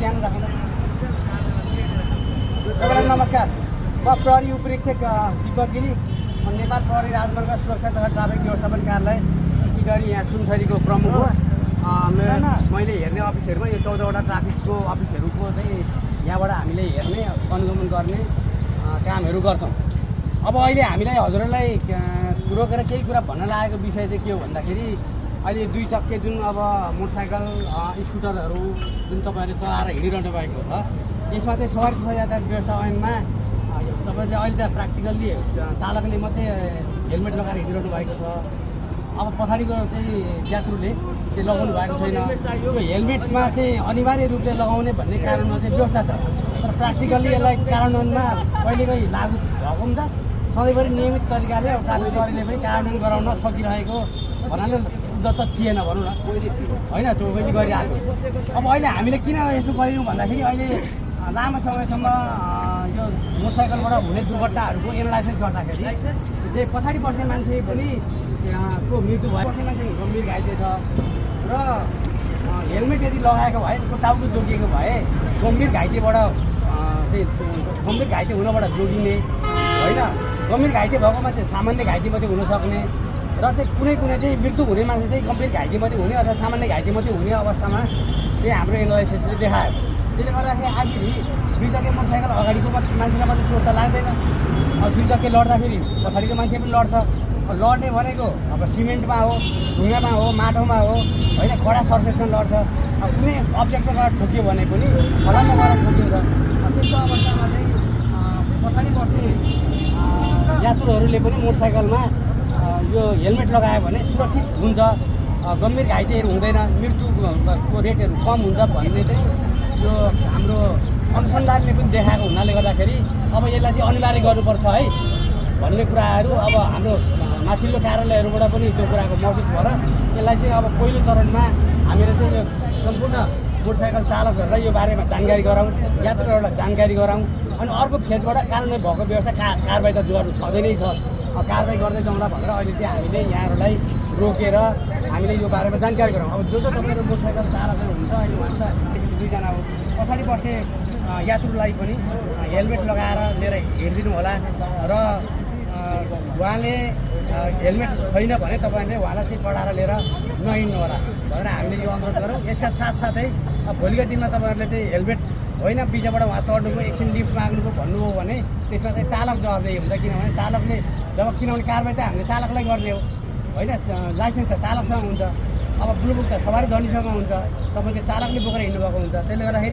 बिहान राख्नु। तपाईँलाई नमस्कार, म प्रहरी उपरीक्षक दिपक गिरी, नेपाल प्रहरी राजमार्ग सुरक्षा तथा ट्राफिक व्यवस्थापन कार्यालय इटहरी यहाँ सुनसरीको प्रमुख हो। मैले हेर्ने अफिसहरूमा यो 14वटा ट्राफिकको अफिसहरूको चाहिँ यहाँबाट हामीले हेर्ने अनुगमन गर्ने कामहरू गर्छौँ। अब अहिले हामीलाई हजुरहरूलाई रोकेर केही कुरा भन्न लागेको विषय चाहिँ के हो भन्दाखेरि अहिले 2 चक्के जुन अब मोटरसाइकल स्कुटरहरू जुन तपाईँहरूले चलाएर हिँडिरहनु भएको छ, यसमा चाहिँ सवारी तथा यातायात व्यवस्थापनमा तपाईँले अहिले त प्र्याक्टिकल्ली चालकले मात्रै हेलमेट लगाएर हिँडिरहनु भएको छ। अब पछाडिको चाहिँ यात्रुले चाहिँ लगाउनु भएको छैन। यो हेलमेटमा चाहिँ अनिवार्य रूपले लगाउने भन्ने कारणमा चाहिँ व्यवस्था छ, तर प्र्याक्टिकल्ली यसलाई कार्यान्वयनमा कहिलेकाहीँ लागु भएको हुन्छ। सधैँभरि नियमित तरिकाले अब ट्राफिक प्रहरीले पनि कार्यान्वयन गराउन सकिरहेको भन्नाले उद्दत थिएन भनौँ न, होइन, त्यो पनि गरिरहेको। अब अहिले हामीले किन यस्तो गरेनौँ भन्दाखेरि अहिले लामो समयसम्म यो मोटरसाइकलबाट हुने दुर्घटनाहरूको एनालाइसिस गर्दाखेरि चाहिँ पछाडि बस्ने मान्छे पनि को मृत्यु भयो, बस्ने मान्छे गम्भीर घाइते छ र हेलमेट यदि लगाएको भए उसको टाउको जोगिएको भए गम्भीर घाइतेबाट चाहिँ गम्भीर घाइते हुनबाट जोगिने होइन, गम्भीर घाइते भएको मान्छे सामान्य घाइते मात्रै हुनसक्ने र चाहिँ कुनै चाहिँ मृत्यु हुने मान्छे चाहिँ गम्भीर घाइते मात्रै हुने अथवा सामान्य घाइते मात्रै हुने अवस्थामा चाहिँ हाम्रो एनालाइसिसले देखायो। त्यसले गर्दाखेरि आखिर 2 चक्के मोटरसाइकल अगाडिको मान्छेलाई मात्रै चोट त लाग्दैन, 2 चक्के लड्दाखेरि पछाडिको मान्छे पनि लड्छ। लड्ने भनेको अब सिमेन्टमा हो, ढुङ्गामा हो, माटोमा हो, होइन, कडा सर्फेसमा लड्छ। अब कुनै अब्जेक्टमा गएर ठोक्यो भने पनि फलाममा गएर ठोकिन्छ। त्यस्तो अवस्थामा चाहिँ पछाडि बस्ने यात्रुहरूले पनि मोटरसाइकलमा यो हेलमेट लगायो भने सुरक्षित हुन्छ, गम्भीर घाइतेहरू हुँदैन, मृत्युको रेटहरू कम हुन्छ भन्ने चाहिँ यो हाम्रो अनुसन्धानले पनि देखाएको हुनाले गर्दाखेरि अब यसलाई चाहिँ अनिवार्य गर्नुपर्छ है भन्ने कुराहरू अब हाम्रो माथिल्लो कार्यालयहरूबाट पनि त्यो कुराको महसुस भएर यसलाई चाहिँ अब पहिलो चरणमा हामीले चाहिँ यो सम्पूर्ण मोटरसाइकल चालकहरूलाई यो बारेमा जानकारी गराउँ, यात्रुहरूलाई जानकारी गराउँ। अनि अर्को फेजबाट कानुनी भएको व्यवस्था कारबाही त गर्नु छँदै नै छ, कारबाही गर्दै जाउँला भनेर अहिले चाहिँ हामीले यहाँहरूलाई रोकेर हामीले यो बारेमा जानकारी गराउँ। अब जो तपाईँहरू मोटरसाइकल चालकहरू हुन्छ अहिले उहाँ त 2जना हो, पछाडि बस्ने यात्रुलाई पनि हेलमेट लगाएर लिएर हिँडिदिनु होला र उहाँले हेलमेट छैन भने तपाईँले उहाँलाई चाहिँ चढाएर लिएर नहिँड्नु होला भनेर हामीले यो अनुरोध गरौँ। यसका साथसाथै भोलिका दिनमा तपाईँहरूले चाहिँ हेलमेट होइन पिछाबाट उहाँ चढ्नुको एकछिन लिफ्ट माग्नुको भन्नुभयो भने त्यसमा चाहिँ चालक जवाबदेही हुन्छ, किनभने चालकले किनभने कारबाही त हामीले चालकलाई गर्ने हो, होइन, लाइसेन्स त चालकसँग हुन्छ। अब ब्लु बुक त सवारी धनीसँग हुन्छ, तपाईँको चालकले बोकेर हिँड्नु भएको हुन्छ। त्यसले गर्दाखेरि